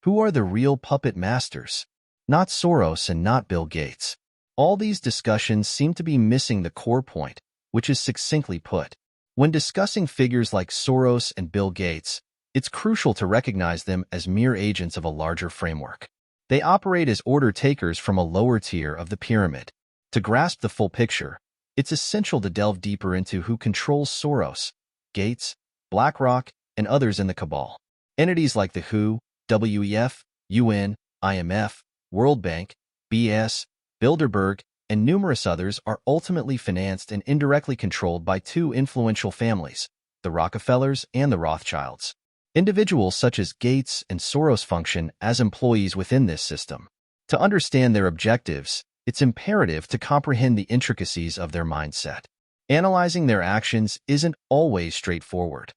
Who are the real puppet masters? Not Soros and not Bill Gates. All these discussions seem to be missing the core point, which is succinctly put. When discussing figures like Soros and Bill Gates, it's crucial to recognize them as mere agents of a larger framework. They operate as order takers from a lower tier of the pyramid. To grasp the full picture, it's essential to delve deeper into who controls Soros, Gates, BlackRock, and others in the Cabal. Entities like the WHO, WEF, UN, IMF, World Bank, BS, Bilderberg, and numerous others are ultimately financed and indirectly controlled by two influential families, the Rockefellers and the Rothschilds. Individuals such as Gates and Soros function as employees within this system. To understand their objectives, it's imperative to comprehend the intricacies of their mindset. Analyzing their actions isn't always straightforward.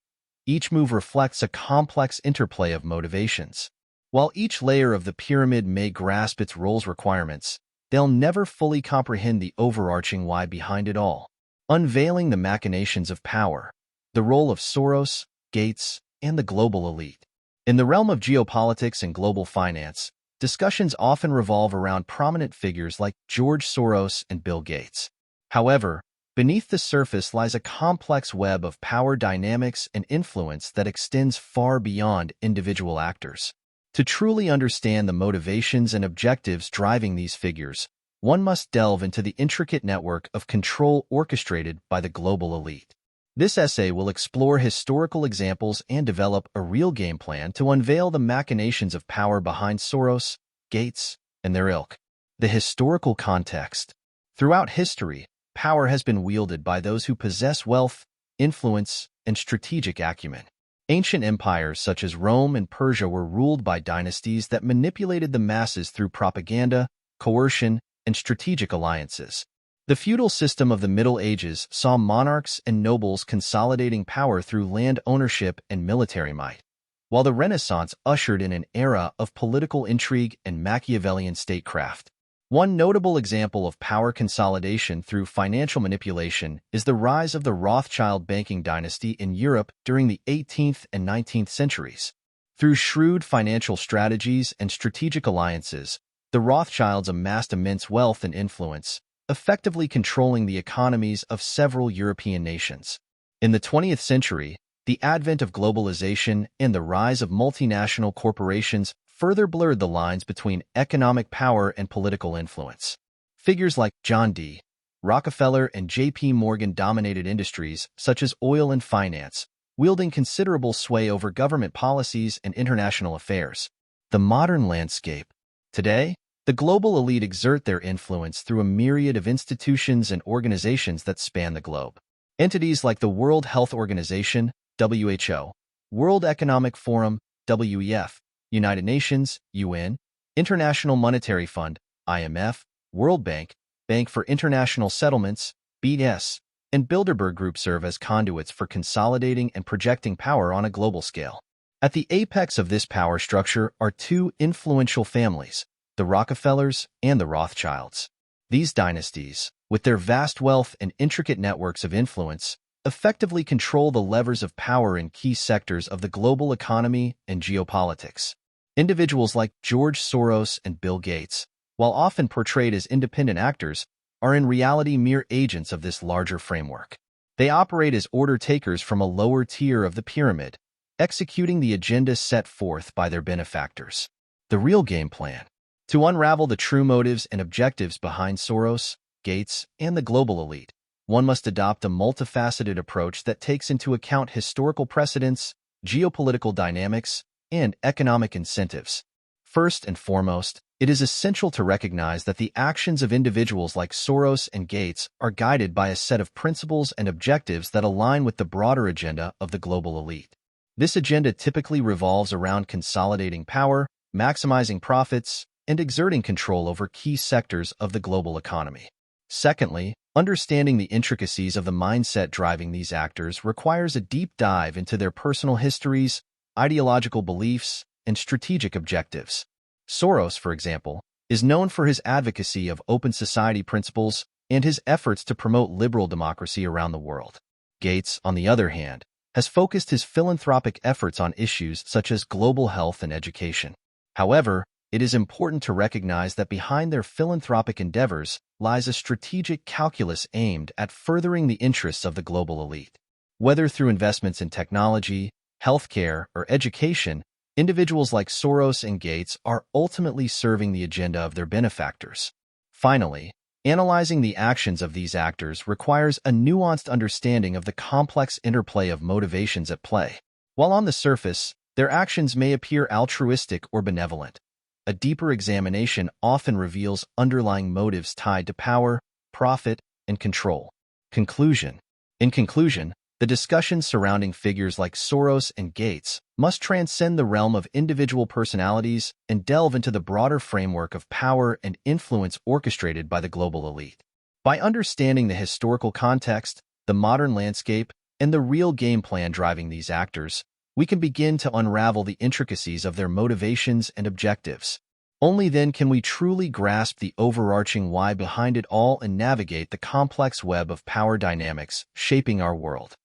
Each move reflects a complex interplay of motivations. While each layer of the pyramid may grasp its role's requirements, they'll never fully comprehend the overarching why behind it all. Unveiling the machinations of power, the role of Soros, Gates, and the global elite. In the realm of geopolitics and global finance, discussions often revolve around prominent figures like George Soros and Bill Gates. However, beneath the surface lies a complex web of power dynamics and influence that extends far beyond individual actors. To truly understand the motivations and objectives driving these figures, one must delve into the intricate network of control orchestrated by the global elite. This essay will explore historical examples and develop a real game plan to unveil the machinations of power behind Soros, Gates, and their ilk. The historical context. Throughout history, power has been wielded by those who possess wealth, influence, and strategic acumen. Ancient empires such as Rome and Persia were ruled by dynasties that manipulated the masses through propaganda, coercion, and strategic alliances. The feudal system of the Middle Ages saw monarchs and nobles consolidating power through land ownership and military might, while the Renaissance ushered in an era of political intrigue and Machiavellian statecraft. One notable example of power consolidation through financial manipulation is the rise of the Rothschild banking dynasty in Europe during the 18th and 19th centuries. Through shrewd financial strategies and strategic alliances, the Rothschilds amassed immense wealth and influence, effectively controlling the economies of several European nations. In the 20th century, the advent of globalization and the rise of multinational corporations further blurred the lines between economic power and political influence. Figures like John D. Rockefeller and J.P. Morgan dominated industries such as oil and finance, wielding considerable sway over government policies and international affairs. The modern landscape. Today, the global elite exert their influence through a myriad of institutions and organizations that span the globe. Entities like the World Health Organization, WHO, World Economic Forum, WEF, United Nations, UN, International Monetary Fund, IMF, World Bank, Bank for International Settlements, BS, and Bilderberg Group serve as conduits for consolidating and projecting power on a global scale. At the apex of this power structure are two influential families, the Rockefellers and the Rothschilds. These dynasties, with their vast wealth and intricate networks of influence, effectively control the levers of power in key sectors of the global economy and geopolitics. Individuals like George Soros and Bill Gates, while often portrayed as independent actors, are in reality mere agents of this larger framework. They operate as order takers from a lower tier of the pyramid, executing the agenda set forth by their benefactors. The real game plan. To unravel the true motives and objectives behind Soros, Gates, and the global elite, one must adopt a multifaceted approach that takes into account historical precedents, geopolitical dynamics, and economic incentives. First and foremost, it is essential to recognize that the actions of individuals like Soros and Gates are guided by a set of principles and objectives that align with the broader agenda of the global elite. This agenda typically revolves around consolidating power, maximizing profits, and exerting control over key sectors of the global economy. Secondly, understanding the intricacies of the mindset driving these actors requires a deep dive into their personal histories, ideological beliefs, and strategic objectives. Soros, for example, is known for his advocacy of open society principles and his efforts to promote liberal democracy around the world. Gates, on the other hand, has focused his philanthropic efforts on issues such as global health and education. However, it is important to recognize that behind their philanthropic endeavors lies a strategic calculus aimed at furthering the interests of the global elite. Whether through investments in technology, healthcare, or education, individuals like Soros and Gates are ultimately serving the agenda of their benefactors. Finally, analyzing the actions of these actors requires a nuanced understanding of the complex interplay of motivations at play. While on the surface, their actions may appear altruistic or benevolent, a deeper examination often reveals underlying motives tied to power, profit, and control. In conclusion, the discussions surrounding figures like Soros and Gates must transcend the realm of individual personalities and delve into the broader framework of power and influence orchestrated by the global elite. By understanding the historical context, the modern landscape, and the real game plan driving these actors, we can begin to unravel the intricacies of their motivations and objectives. Only then can we truly grasp the overarching why behind it all and navigate the complex web of power dynamics shaping our world.